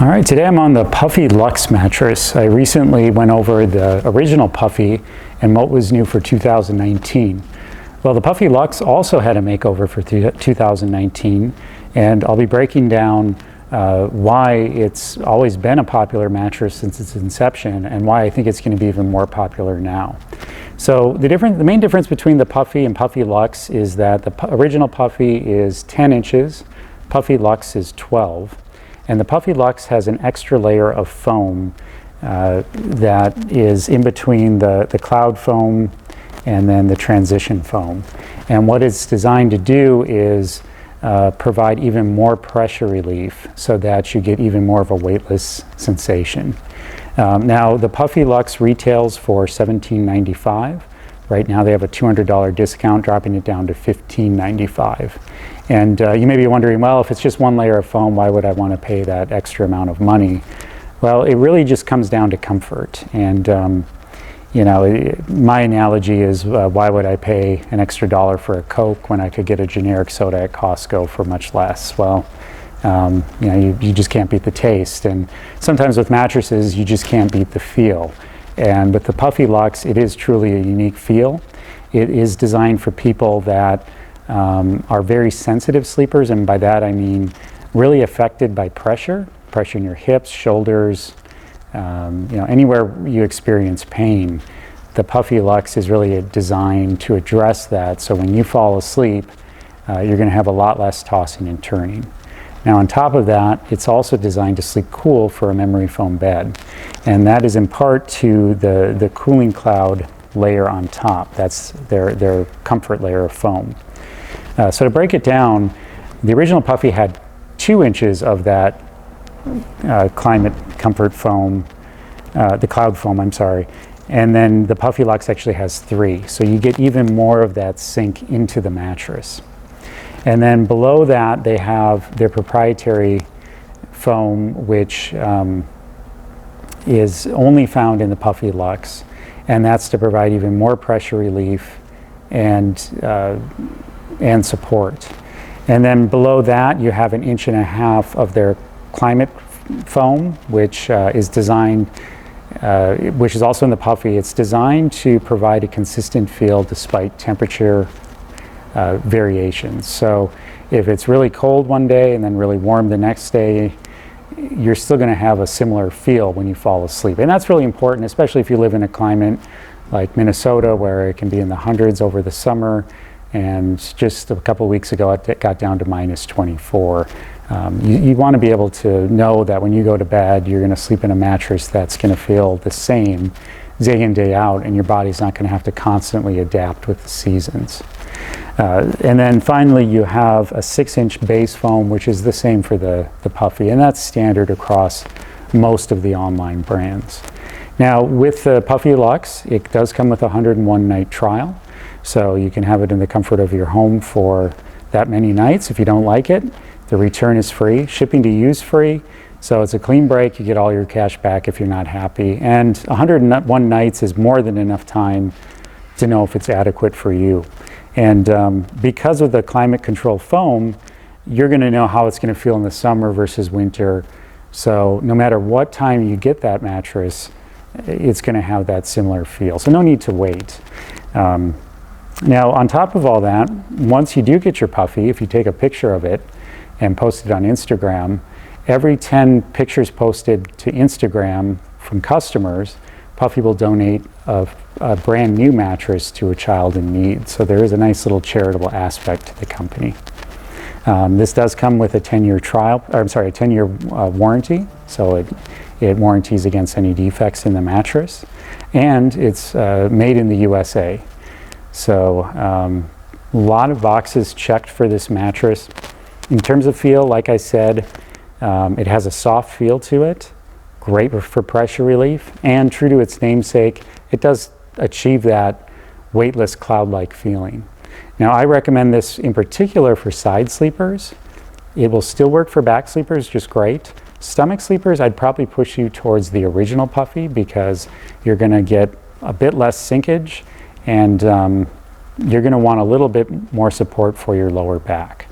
All right, today I'm on the Puffy Lux mattress. I recently went over the original Puffy and what was new for 2019. Well, the Puffy Lux also had a makeover for 2019, and I'll be breaking down why it's always been a popular mattress since its inception and why I think it's going to be even more popular now. So the main difference between the Puffy and Puffy Lux is that the original Puffy is 10 inches, Puffy Lux is 12. And the Puffy Lux has an extra layer of foam that is in between the cloud foam and then the transition foam. And what it's designed to do is provide even more pressure relief so that you get even more of a weightless sensation. Now, the Puffy Lux retails for $17.95. Right now they have a $200 discount, dropping it down to $15.95. And you may be wondering, well, if it's just one layer of foam, why would I want to pay that extra amount of money? Well, it really just comes down to comfort. And you know, my analogy is, why would I pay an extra $1 for a Coke when I could get a generic soda at Costco for much less? Well, you know, you just can't beat the taste. And sometimes with mattresses, you just can't beat the feel. And with the Puffy Lux, it is truly a unique feel. It is designed for people that are very sensitive sleepers, and by that I mean really affected by pressure in your hips, shoulders, you know, anywhere you experience pain. The Puffy Lux is really designed to address that, so when you fall asleep, you're going to have a lot less tossing and turning. Now, on top of that, it's also designed to sleep cool for a memory foam bed, and that is in part to the cooling cloud layer on top. That's their comfort layer of foam. So to break it down, the original Puffy had 2 inches of that climate comfort foam, the cloud foam, I'm sorry, and then the Puffy Lux actually has 3. So you get even more of that sink into the mattress. And then below that, they have their proprietary foam, which is only found in the Puffy Lux, and that's to provide even more pressure relief and support. And then below that, you have 1.5 inches of their climate foam, which is designed, which is also in the Puffy. It's designed to provide a consistent feel despite temperature variations. So if it's really cold one day and then really warm the next day, you're still going to have a similar feel when you fall asleep. And that's really important, especially if you live in a climate like Minnesota, where it can be in the hundreds over the summer. And just a couple of weeks ago, it got down to -24. You want to be able to know that when you go to bed, you're going to sleep in a mattress that's going to feel the same day in, day out, and your body's not going to have to constantly adapt with the seasons. And then finally, you have a 6-inch base foam, which is the same for the Puffy, and that's standard across most of the online brands. Now, with the Puffy Lux, it does come with a 101-night trial, so you can have it in the comfort of your home for that many nights. If you don't like it, the return is free, shipping to you is free, so it's a clean break. You get all your cash back if you're not happy, and 101 nights is more than enough time to know if it's adequate for you. And because of the climate control foam, you're going to know how it's going to feel in the summer versus winter. So no matter what time you get that mattress, it's going to have that similar feel. So no need to wait. Now, on top of all that, once you do get your Puffy, if you take a picture of it and post it on Instagram, every 10 pictures posted to Instagram from customers, Puffy will donate a brand new mattress to a child in need. So there is a nice little charitable aspect to the company. This does come with a 10-year trial, or I'm sorry, a 10-year warranty. So it warranties against any defects in the mattress, and it's made in the USA. So a lot of boxes checked for this mattress. In terms of feel, like I said, it has a soft feel to it, great for pressure relief, and true to its namesake, it does achieve that weightless cloud-like feeling. Now, I recommend this in particular for side sleepers. It will still work for back sleepers just great. Stomach sleepers, I'd probably push you towards the original Puffy because you're going to get a bit less sinkage, and you're going to want a little bit more support for your lower back.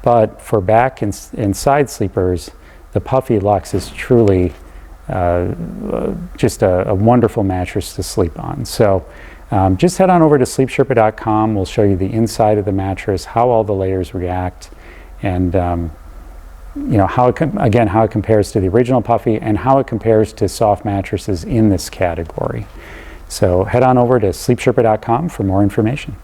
But for back and side sleepers, the Puffy Lux is truly just a wonderful mattress to sleep on. So just head on over to sleepsherpa.com. We'll show you the inside of the mattress, how all the layers react, and you know, how it compares to the original Puffy and how it compares to soft mattresses in this category. So head on over to sleepsherpa.com for more information.